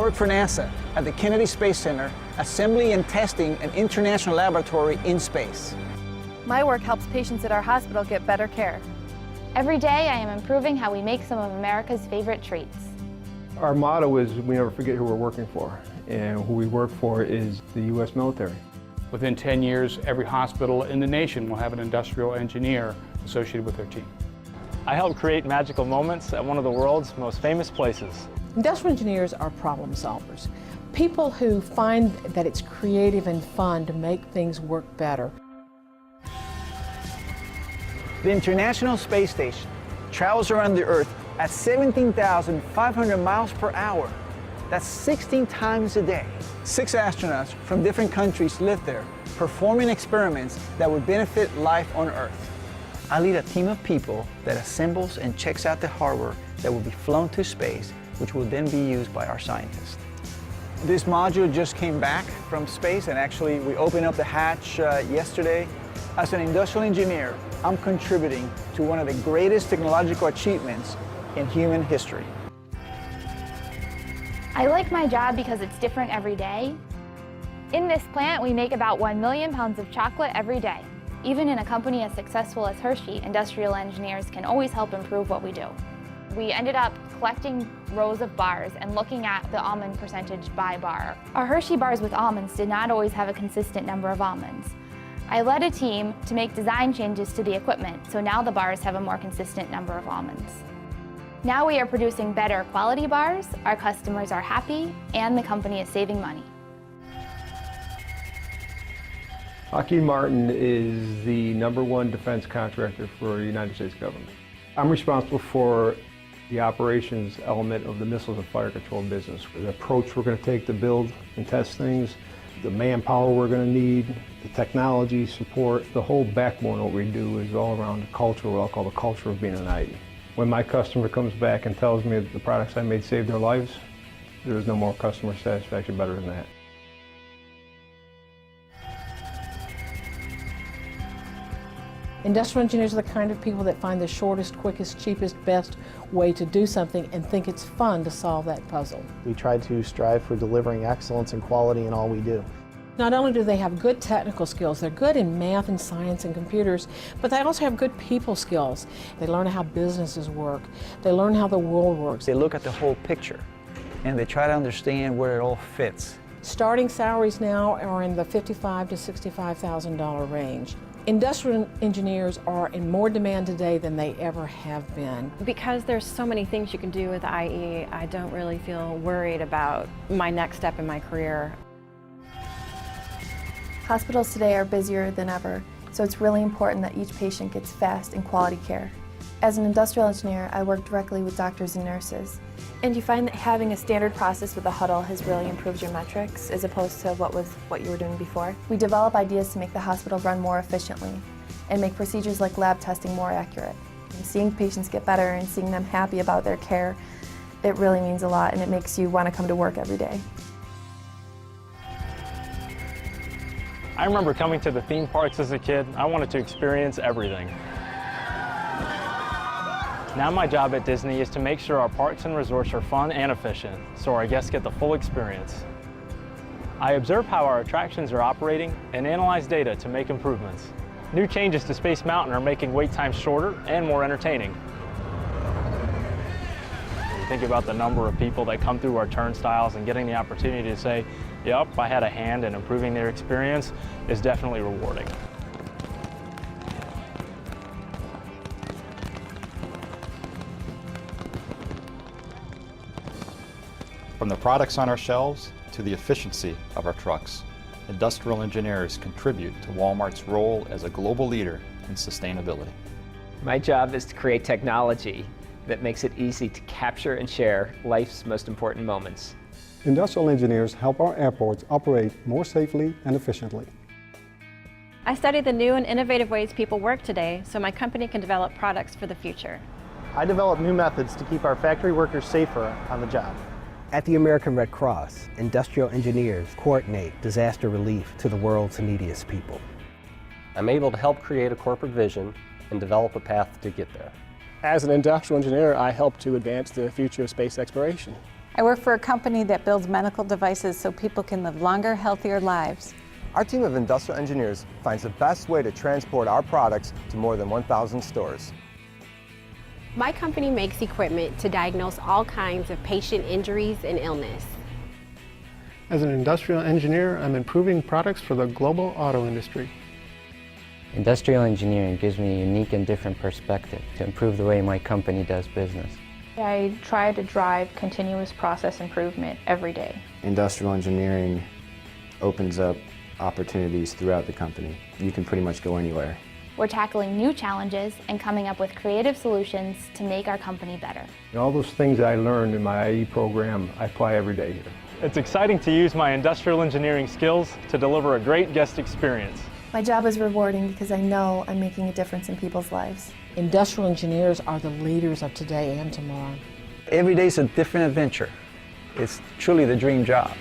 work for NASA at the Kennedy Space Center, assembling and testing an international laboratory in space. My work helps patients at our hospital get better care. Every day I am improving how we make some of America's favorite treats. Our motto is we never forget who we're working for, and who we work for is the U.S. military. Within 10 years, every hospital in the nation will have an industrial engineer associated with their team. I help create magical moments at one of the world's most famous places. Industrial engineers are problem solvers, people who find that it's creative and fun to make things work better. The International Space Station travels around the Earth at 17,500 miles per hour. That's 16 times a day. 6 astronauts from different countries live there, performing experiments that would benefit life on Earth. I lead a team of people that assembles and checks out the hardware that will be flown to space, which will then be used by our scientists. This module just came back from space, and actually we opened up the hatch yesterday. As an industrial engineer, I'm contributing to one of the greatest technological achievements in human history. I like my job because it's different every day. In this plant, we make about 1 million pounds of chocolate every day. Even in a company as successful as Hershey, industrial engineers can always help improve what we do. We ended up collecting rows of bars and looking at the almond percentage by bar. Our Hershey bars with almonds did not always have a consistent number of almonds. I led a team to make design changes to the equipment, so now the bars have a more consistent number of almonds. Now we are producing better quality bars, our customers are happy, and the company is saving money. Lockheed Martin is the #1 defense contractor for the United States government. I'm responsible for the operations element of the missiles and fire control business. The approach we're going to take to build and test things, the manpower we're going to need, the technology support, the whole backbone of what we do is all around the culture, what I'll call the culture of being an IE. When my customer comes back and tells me that the products I made saved their lives, there's no more customer satisfaction better than that. Industrial engineers are the kind of people that find the shortest, quickest, cheapest, best way to do something and think it's fun to solve that puzzle. We try to strive for delivering excellence and quality in all we do. Not only do they have good technical skills, they're good in math and science and computers, but they also have good people skills. They learn how businesses work. They learn how the world works. They look at the whole picture, and they try to understand where it all fits. Starting salaries now are in the $55,000 to $65,000 range. Industrial engineers are in more demand today than they ever have been. Because there's so many things you can do with IE, I don't really feel worried about my next step in my career. Hospitals today are busier than ever, so it's really important that each patient gets fast and quality care. As an industrial engineer, I work directly with doctors and nurses. And you find that having a standard process with a huddle has really improved your metrics as opposed to what you were doing before. We develop ideas to make the hospital run more efficiently and make procedures like lab testing more accurate. And seeing patients get better and seeing them happy about their care, it really means a lot, and it makes you want to come to work every day. I remember coming to the theme parks as a kid. I wanted to experience everything. Now my job at Disney is to make sure our parks and resorts are fun and efficient, so our guests get the full experience. I observe how our attractions are operating and analyze data to make improvements. New changes to Space Mountain are making wait times shorter and more entertaining. When you think about the number of people that come through our turnstiles and getting the opportunity to say, yep, I had a hand in improving their experience is definitely rewarding. From the products on our shelves to the efficiency of our trucks, industrial engineers contribute to Walmart's role as a global leader in sustainability. My job is to create technology that makes it easy to capture and share life's most important moments. Industrial engineers help our airports operate more safely and efficiently. I study the new and innovative ways people work today so my company can develop products for the future. I develop new methods to keep our factory workers safer on the job. At the American Red Cross, industrial engineers coordinate disaster relief to the world's neediest people. I'm able to help create a corporate vision and develop a path to get there. As an industrial engineer, I help to advance the future of space exploration. I work for a company that builds medical devices so people can live longer, healthier lives. Our team of industrial engineers finds the best way to transport our products to more than 1,000 stores. My company makes equipment to diagnose all kinds of patient injuries and illness. As an industrial engineer, I'm improving products for the global auto industry. Industrial engineering gives me a unique and different perspective to improve the way my company does business. I try to drive continuous process improvement every day. Industrial engineering opens up opportunities throughout the company. You can pretty much go anywhere. We're tackling new challenges and coming up with creative solutions to make our company better. And all those things I learned in my IE program, I apply every day here. It's exciting to use my industrial engineering skills to deliver a great guest experience. My job is rewarding because I know I'm making a difference in people's lives. Industrial engineers are the leaders of today and tomorrow. Every day is a different adventure. It's truly the dream job.